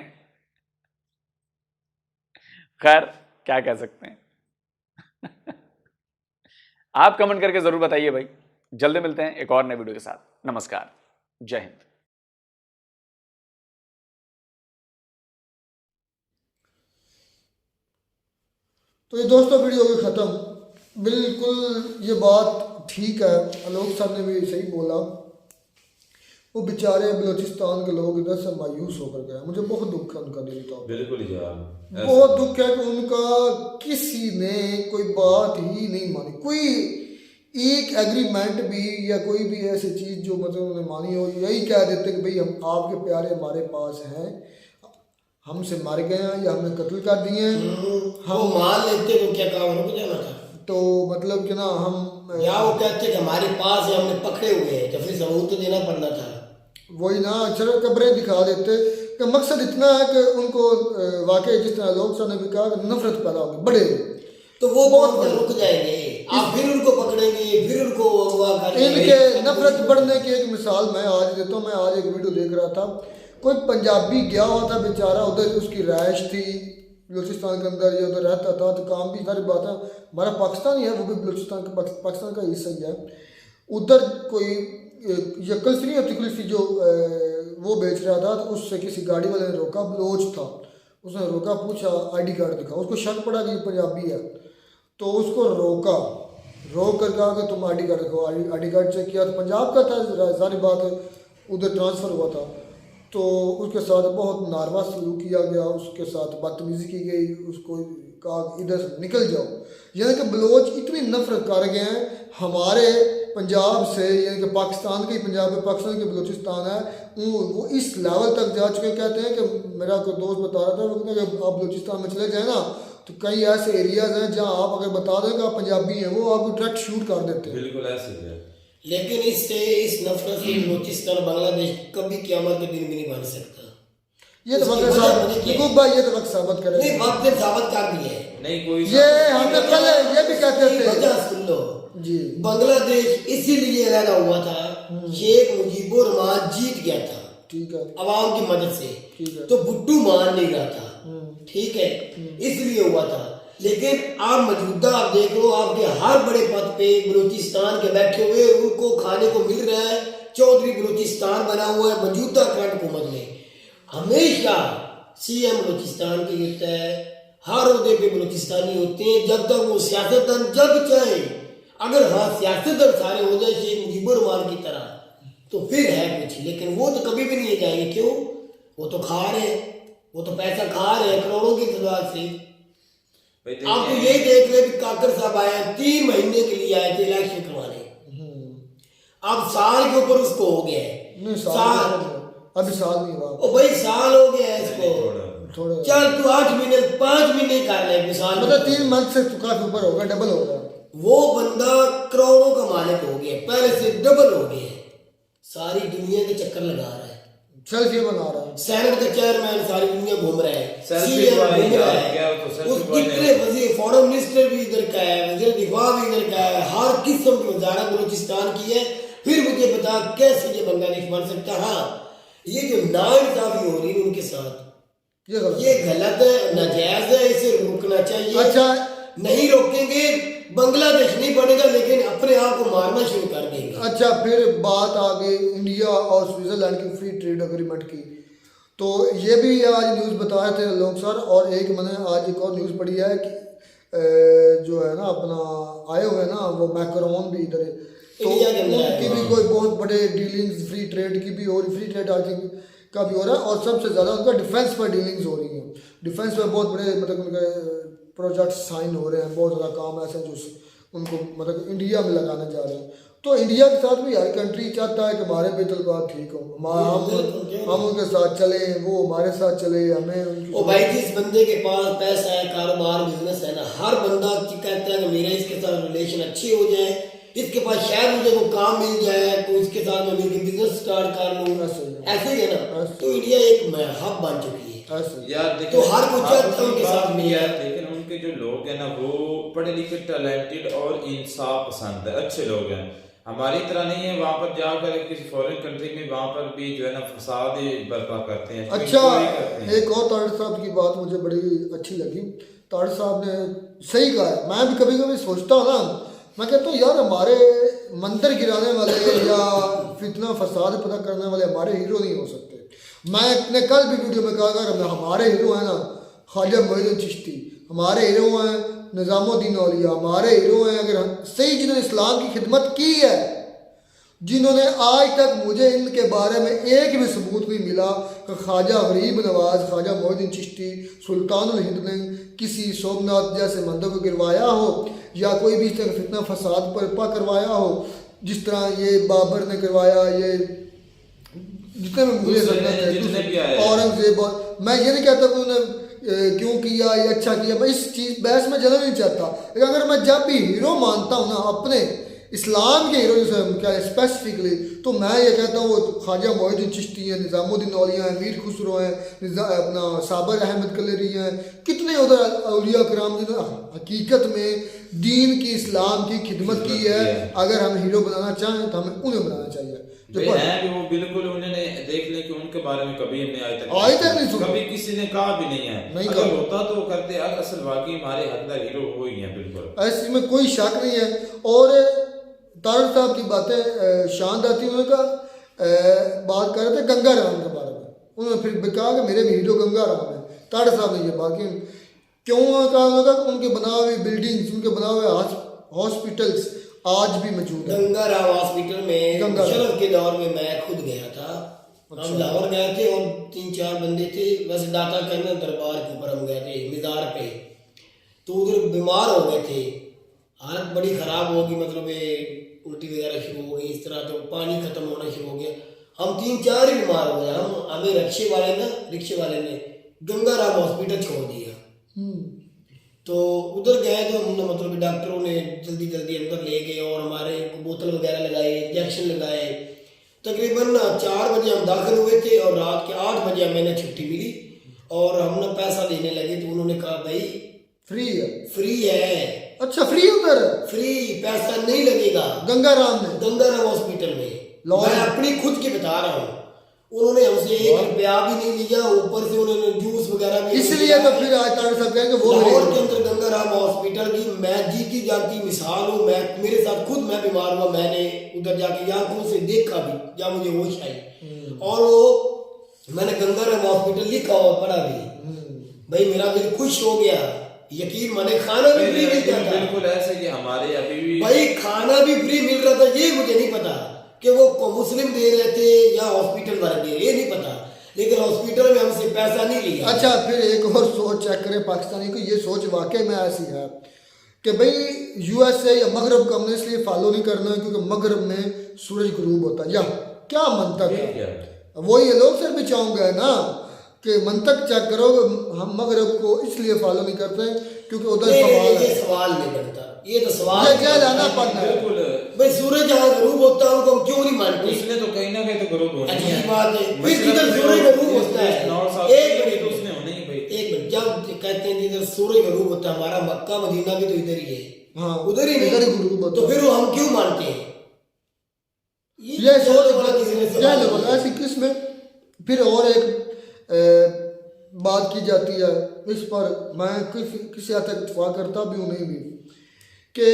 खैर क्या कह सकते हैं। आप कमेंट करके जरूर बताइए भाई। जल्दी मिलते हैं एक और नए वीडियो के साथ। नमस्कार, जय हिंद। तो ये दोस्तों वीडियो भी ख़त्म। बिल्कुल ये बात ठीक है, आलोक सर ने भी सही बोला। वो बेचारे बलूचिस्तान के लोग इधर से मायूस होकर गए। मुझे बहुत दुख है उनका दिल का, बिल्कुल यार, बहुत दुख है कि उनका किसी ने कोई बात ही नहीं मानी। कोई एक एग्रीमेंट भी या कोई भी ऐसी चीज़ जो मतलब उन्होंने मानी हो, यही कह देते कि भाई हम आपके प्यारे हमारे पास हैं, हमसे मारे गए हैं या हमने कत्ल कर दिए हैं, हम मान लेते तो क्या काम रुक जाना था। तो मतलब कि ना हम या वो कहते कि हमारे पास है, हमने पकड़े हुए हैं, तो फिर सबूत तो देना पड़ना था। वही ना, चलो कब्रें दिखा देते कि मकसद इतना है कि उनको वाकई जिस तरह लोग साहब ने भी कहा कि नफरत पैदा होगी बड़े, तो वो बहुत रुक जाएंगे, आप फिर उनको पकड़ेंगे, फिर उनको अगवा करेंगे। इनके नफरत बढ़ने की एक मिसाल मैं आज देता हूँ। मैं आज एक वीडियो देख रहा था, कोई पंजाबी गया हुआ था बेचारा, उधर उसकी रहायश थी बलूचिस्तान के अंदर, ये उधर रहता था, तो काम भी सारी बात है, हमारा पाकिस्तानी है, वो भी बलूचिस्तान का पाकिस्तान का हिस्सा ही है। उधर कोई ये कुल्फी नहीं होती, कुल्फी जो वो बेच रहा था, तो उससे किसी गाड़ी वाले ने रोका, बलोच था, उसने रोका, पूछा ID कार्ड दिखा, उसको शक पड़ा कि ये पंजाबी है, तो उसको रोका, रोक कर कहा कि तुम ID कार्ड दिखाओ। ID कार्ड चेक किया तो पंजाब का था, सारी बात उधर ट्रांसफ़र हुआ था, तो उसके साथ बहुत नारवा सलूक किया गया, उसके साथ बदतमीज़ी की गई, उसको कहा इधर से निकल जाओ। यानी कि बलोच इतनी नफरत कर गए हैं हमारे पंजाब से, यानी कि पाकिस्तान के पंजाब में, पाकिस्तान के बलूचिस्तान है, वो इस लेवल तक जा चुके। कहते हैं कि मेरा कोई दोस्त बता रहा था, वो कहते हैं कि आप बलूचिस्तान में चले जाए ना, तो कई ऐसे एरियाज़ हैं जहाँ आप अगर बता दें कि आप पंजाबी हैं, वो आपको डायरेक्ट शूट कर देते हैं। बिल्कुल ऐसे ही है। लेकिन इससे इस नफरत से बलूचिस्तान बांग्लादेश कभी क़यामत के दिन भी नहीं बन सकता। ये तो वक्त साबित भाई, ये तो वक्त साबित करे, नहीं वक्त ने साबित कर दिया है। नहीं कोई ये हमने पहले ये भी कहते थे। वजह सुन लो जी, बांग्लादेश इसीलिए रहना हुआ था, शेख मुजीबुर रहमान जीत गया था, ठीक है, अवाम की मदद से, ठीक है, तो भुट्टो मान नहीं रहा था, ठीक है, इसलिए हुआ था। लेकिन आप मौजूदा आप देख लो, आपके हर बड़े पद पे बलूचिस्तान के बैठे हुए, उनको खाने को मिल रहा है, चौधरी बलूचिस्तान बना हुआ है मौजूदा करंट हुकूमत में। हमेशा CM बलूचिस्तान के होता है, हर उहदे पे बलूचिस्तानी होते हैं, जब तक वो सियासतदान जब चाहे, अगर हाँ सियासतदान सारे हो जाए शेख मुजीबुर रहमान की तरह, तो फिर है कुछ, लेकिन वो तो कभी भी नहीं जाएंगे। क्यों? वो तो खा रहे हैं, वो तो पैसा खा रहे हैं करोड़ों की तादाद से। आप तो यही देख ले, काकर साहब आए 3 महीने के लिए आए थे इलेक्शन करवाने, अब साल के ऊपर उसको हो गया है, साल अभी साल नहीं हुआ, ओ भाई साल हो गया है इसको, थोड़ा चल तू 8 महीने 5 महीने कर ले, मिसाल मतलब 3 मंथ से काफी ऊपर होगा, डबल होगा। वो बंदा करोड़ों का मालिक हो गया, पहले से डबल हो गया, सारी दुनिया के चक्कर लगा रहा है, सेल्फी बना रहा है, सेनेट का चेयरमैन सारी दुनिया घूम रहा है, सेल्फी CM वाली घूम रहा क्या है, तो सेल्फी उस वाली कितने वजीर फॉरेन मिनिस्टर भी इधर का है, वजीर दिफा भी इधर का है, हर किस्म की वजारत बलूचिस्तान की है। फिर मुझे बता कैसे ये बांग्लादेश बन सकता? हाँ, ये जो नाइंसाफी हो रही है उनके साथ, ये गलत है, नाजायज है, इसे रोकना चाहिए। अच्छा, नहीं रोकेंगे बांग्लादेश नहीं बनेगा, लेकिन अपने आप को मारना शुरू कर देंगे। अच्छा, फिर बात आ गई इंडिया और स्विट्जरलैंड की फ्री ट्रेड एग्रीमेंट की, तो ये भी आज न्यूज़ बता रहे थे लोग सर, और एक मैंने आज एक और न्यूज़ पढ़ी है कि जो है ना अपना आए हुए ना वो मैक्रोन भी इधर, तो उनकी भी कोई बहुत बड़े डीलिंग्स फ्री ट्रेड की भी हो रही, फ्री ट्रेड आई थिंक का भी हो रहा है, और सबसे ज़्यादा उनका डिफेंस पर डीलिंग्स हो रही हैं, डिफेंस पर बहुत बड़े मतलब उनके प्रोजेक्ट साइन हो रहे हैं, बहुत ज़्यादा काम ऐसे जो उनको मतलब इंडिया में लगाने जा रहे हैं। तो इंडिया के साथ भी हर कंट्री चाहता है कि हमारे बेतलबात ठीक हो, हम उनके साथ चले, वो हमारे साथ चले, हमें ओ भाई जिस बंदे के पास पैसा है, कारोबार बिजनेस है ना, हर बंदा कहता है कि मेरा इसके साथ रिलेशन अच्छी हो जाए, इसके पास शायद मुझे वो काम मिल जाए, तो इसके साथ मैं मिलकर बिजनेस स्टार्ट कर लूँ, ऐसे ही है ना। तो इंडिया एक हब बन चुकी है यार, तो हर कोई चाहता है उनके साथ मिल जाए। लेकिन उनके जो लोग हैं ना वो पढ़े लिखे, टैलेंटेड और इंसाफ पसंद है, अच्छे लोग हैं, हमारी तरह नहीं है। वहाँ पर जाकर किसी फॉरेन कंट्री में वहाँ पर भी जो है ना फसाद बर्पा करते हैं। अच्छा, एक और ताड़ साहब की बात मुझे बड़ी अच्छी लगी, ताड़ साहब ने सही कहा है। मैं भी कभी कभी सोचता हूँ ना, मैं कहता हूँ यार हमारे मंदिर गिराने वाले या फितना फसाद पैदा करने वाले हमारे हीरो नहीं हो सकते। मैंने कल भी वीडियो में कहा अगर हमारे हीरो हैं ना ख्वाजा मोइनुद्दीन चिश्ती, हमारे हीरो हैं निज़ामुद्दीन औलिया, हमारे हीरो हैं अगर सही जिन्होंने इस्लाम की खिदमत की है, जिन्होंने आज तक मुझे इनके बारे में एक भी सबूत नहीं मिला कि ख्वाजा गरीब नवाज, ख्वाजा मोहिउद्दीन चिश्ती, सुल्तानुल हिंद ने किसी सोमनाथ जैसे मंदिर को गिरवाया हो या कोई भी इस तरह फितना फसाद बर्पा करवाया हो जिस तरह ये बाबर ने करवाया, ये जितने में मुझे औरंगजेब। मैं ये नहीं कहता कि उन्होंने क्यों किया या अच्छा किया, मैं इस चीज़ बहस में जाना नहीं चाहता, लेकिन अगर मैं जब भी हीरो मानता हूँ ना अपने इस्लाम के हीरो जैसे क्या स्पेसिफिकली, तो मैं ये कहता हूँ वो ख्वाजा मोहिउद्दीन चिश्ती हैं, निज़ामुद्दीन औलिया हैं, मीर खुसरो हैं, अपना साबर अहमद कलेरी हैं, कितने उधर औलिया कराम जिन्होंने हकीकत में दीन की इस्लाम की खिदमत की है। अगर हम हीरो बनाना चाहें तो हमें उन्हें बनाना चाहिए जो वो बिल्कुल उन्होंने देख लें कि उनके बारे में कभी हमने आज तक नहीं सुना, कभी किसी ने कहा भी नहीं है, अगर होता तो करते, असल वाकई हमारे हकदार हीरो हो ही हैं बिल्कुल, ऐसे में कोई शक नहीं है। और तारड़ साहब की बातें शांत आती, उन्होंने कहा बात कर रहे थे गंगा राम के बारे में, उन्होंने फिर कहा कि मेरे भी हीरो गंगा राम है। तारड़ साहब ने ये बात की, क्यों कहा होगा कि उनके बनाए हुए बिल्डिंग्स, उनके बनाए हुए हॉस्पिटल्स आज भी मौजूद है। गंगा राम हॉस्पिटल में शरफ के दौर में मैं खुद गया था, हम लाहौर गए थे और 3-4 बंदे थे, बस दाता कहना दरबार के ऊपर हम गए थे मीज़ार पे, तो उधर बीमार हो गए थे, हालत बड़ी ख़राब होगी, मतलब उल्टी वगैरह शुरू हो गई, इस तरह तो पानी खत्म होना शुरू हो गया, हम 3-4 ही बीमार हो गए। हमें रिक्शे वाले ने गंगा राम हॉस्पिटल छोड़ दिया। तो उधर गए तो हमने मतलब डॉक्टरों ने जल्दी अंदर ले गए और हमारे बोतल वगैरह लगाए, इंजेक्शन लगाए। तकरीबन 4 बजे हम दाखिल हुए थे और रात के 8 बजे हमें छुट्टी मिली और हमने पैसा देने लगे तो उन्होंने कहा भाई फ्री है। अच्छा, फ्री उधर फ्री, पैसा नहीं लगेगा गंगा राम हॉस्पिटल में। मैं अपनी खुद की बता रहा हूँ, उन्होंने हमसे 1 रुपया भी नहीं लिया, ऊपर से उन्होंने जूस वगैरह भी, इसलिए तो फिर आज सब कहेंगे वो लाहौर के अंदर गंगा राम हॉस्पिटल की मैं जीती जाती मिसाल हूँ। मैं मेरे साथ खुद मैं बीमार हुआ, मैंने उधर जाके आंखों से देखा भी जब मुझे होश आई, और वो मैंने गंगा राम हॉस्पिटल लिखा हुआ पढ़ा भी, भाई मेरा दिल खुश हो गया। यकीन माने खाना भी फ्री मिल जाता, बिल्कुल ऐसे ही हमारे अभी भी भाई खाना भी फ्री मिल रहा था, ये मुझे नहीं पता कि वो मुस्लिम दे रहे थे या हॉस्पिटल वाले दे रहे, ये नहीं पता, लेकिन हॉस्पिटल में हमसे पैसा नहीं लिया। अच्छा, फिर एक और सोच चेक करें पाकिस्तानी को, ये सोच वाकई में ऐसी है कि भाई यूएसए या मगरब को हमने इसलिए फॉलो नहीं करना क्योंकि मगरब में सूरज गुरूब होता है, या क्या मंतक है, वो ये लोग सिर्फ भी चाहूंगे ना कि मंतक चेक करो, हम मगरब को इसलिए फॉलो नहीं करते क्योंकि उधर सवाल नहीं बनता, ये तो सवाल क्या लाना पड़ता है। भाई सूरज जहाँ गरूब होता है उनको क्यों नहीं मानते, उसने तो कहीं ना कहीं तो गरूब होना है, अच्छी बात है, फिर जिधर सूरज गरूब होता है, एक मिनट जब कहते हैं जिधर सूरज गरूब होता है, हमारा मक्का मदीना भी तो इधर ही है, उधर ही नहीं, तो फिर हम क्यों मानते हैं, ये सोच ऐसी किस्म। फिर और एक बात की जाती है, इस पर मैं किसी हद तक इत्तेफाक करता भी हूँ नहीं भी, कि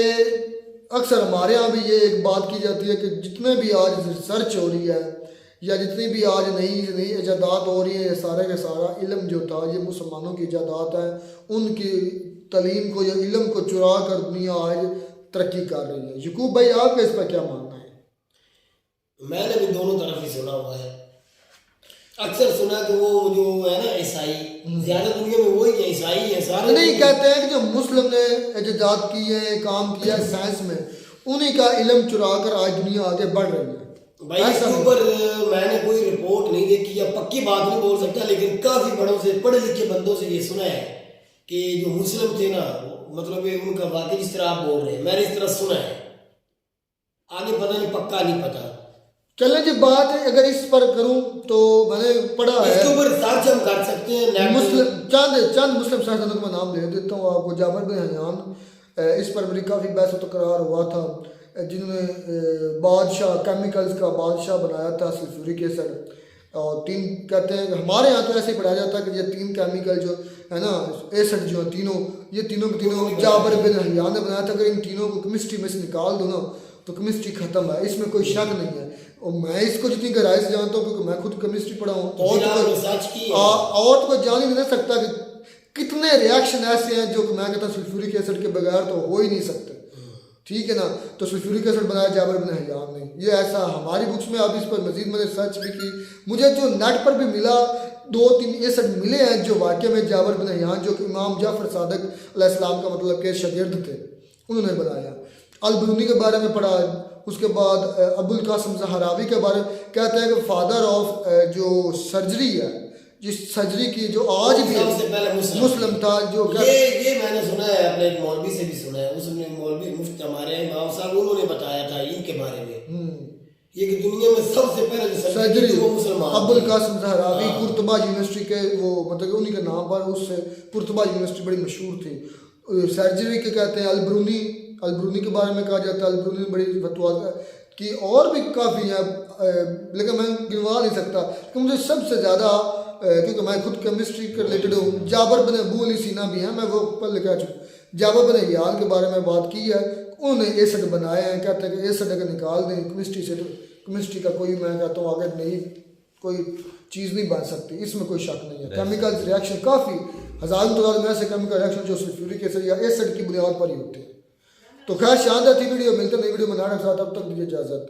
अक्सर हमारे यहाँ भी ये एक बात की जाती है कि जितने भी आज रिसर्च हो रही है या जितनी भी आज नई इजादात हो रही है, ये सारे का सारा इल्म जो था ये मुसलमानों की इजादात है, उनकी तलीम को या इल्म को चुरा कर दुनिया आज तरक्की कर रही है। यकूब भाई आपका इस पर क्या मानना है? मैंने भी दोनों तरफ ही सुना हुआ है, अक्सर सुना कि वो जो है ना ईसाई, ज्यादा दुनिया में वही है ईसाई है, सारे नहीं कहते हैं कि जो मुस्लिम ने इजाद की है, काम किया है साइंस में, उन्हीं का इल्म चुरा कर आज दुनिया आगे बढ़ रही है। भाई इसके ऊपर मैंने कोई रिपोर्ट नहीं देखी या पक्की बात नहीं बोल सकता, लेकिन काफी बड़ों से पढ़े लिखे बंदों से ये सुना है कि जो मुस्लिम थे ना, मतलब ये उनका वाकई जिस तरह आप बोल रहे हैं, मैंने इस तरह सुना है, आगे पता नहीं, पक्का नहीं पता। चलें जी, बात अगर इस पर करूं तो मैंने पढ़ा है, इसके ऊपर रिसर्च हम कर सकते हैं, मुस्लिम चंद मुस्लिम शासकों का नाम ले देता हूँ आपको। जाबर बिन हयान, इस पर मेरी काफ़ी बहस व तकरार हुआ था, जिन्होंने बादशाह केमिकल्स का बादशाह बनाया था सल्फ्यूरिक एसिड, और 3 कहते हैं, हमारे यहाँ तो ऐसे ही पढ़ाया जाता है कि ये 3 केमिकल जो है ना एसिड जो है तीनों, ये तीनों के तीनों जाबर बिन हयान ने बनाया था। अगर इन तीनों को केमिस्ट्री में से निकाल दो ना तो केमिस्ट्री खत्म है, इसमें कोई शक नहीं है। और मैं इसको जितनी गहराई से जानता हूँ क्योंकि मैं खुद केमिस्ट्री पढ़ा हूँ, और तो कोई जान ही नहीं सकता कि कितने रिएक्शन ऐसे हैं जो मैं कहता हूँ सल्फ्यूरिक एसिड के बगैर तो हो ही नहीं सकते। ठीक है ना। तो सल्फ्यूरिक एसिड बनाया जाबिर बिन हयान ने, ये ऐसा हमारी बुक्स में। अब इस पर मजीद मैंने सर्च भी की, मुझे जो नेट पर भी मिला 2-3 एसिड मिले हैं जो वाकई में जाबिर बिन हयान, जो कि इमाम जाफर सादिक अलैहिस्सलाम का मतलब के शागिर्द थे, उन्होंने बनाया। अल-बिरूनी के बारे में पढ़ा, उसके बाद अबुल कासिम ज़हरावी के बारे में कहते हैं कि फादर ऑफ जो सर्जरी है, जिस सर्जरी की जो आज भी सबसे पहले मुस्लिम था, जो ये मैंने सुना है, अपने एक मौलवी से भी सुना है, उसने मौलवी मुफ्ती हमारे इमाम साहब उन्होंने बताया था इनके बारे में, ये कि दुनिया में सबसे पहले जो सर्जरी वो मुसलमान अबुल कासिम ज़हरावी कुर्तबा यूनिवर्सिटी के, वो मतलब उन्हीं के नाम पर उससे कुर्तबा यूनिवर्सिटी बड़ी मशहूर थी। सर्जरी के कहते हैं अल-बिरूनी के बारे में कहा जाता है, अल-बिरूनी ने बड़ी फतवा की, और भी काफ़ी हैं, लेकिन मैं गिनवा नहीं सकता कि मुझे सबसे ज़्यादा, क्योंकि मैं खुद केमिस्ट्री के रिलेटेड हूँ, जाबिर बिन अबू अली सीना भी हैं, मैं वो पहले कह चुका। जाबिर बिन हयान के बारे में बात की है, उन्होंने एसिड बनाए हैं, कहते हैं कि एसिड अगर निकाल दें केमिस्ट्री से, तो केमिस्ट्री का कोई, मैं कहता हूँ आगे नहीं कोई चीज़ नहीं बन सकती, इसमें कोई शक नहीं है। केमिकल रिएक्शन काफ़ी हज़ारों तादाद में ऐसे केमिकल रिएक्शन जो सल्फ्यूरिक एसिड या एसिड की बुनियाद पर ही होते हैं। तो खैर शानदार थी वीडियो, मिलते नई वीडियो में, तब तक दीजिए इजाज़त।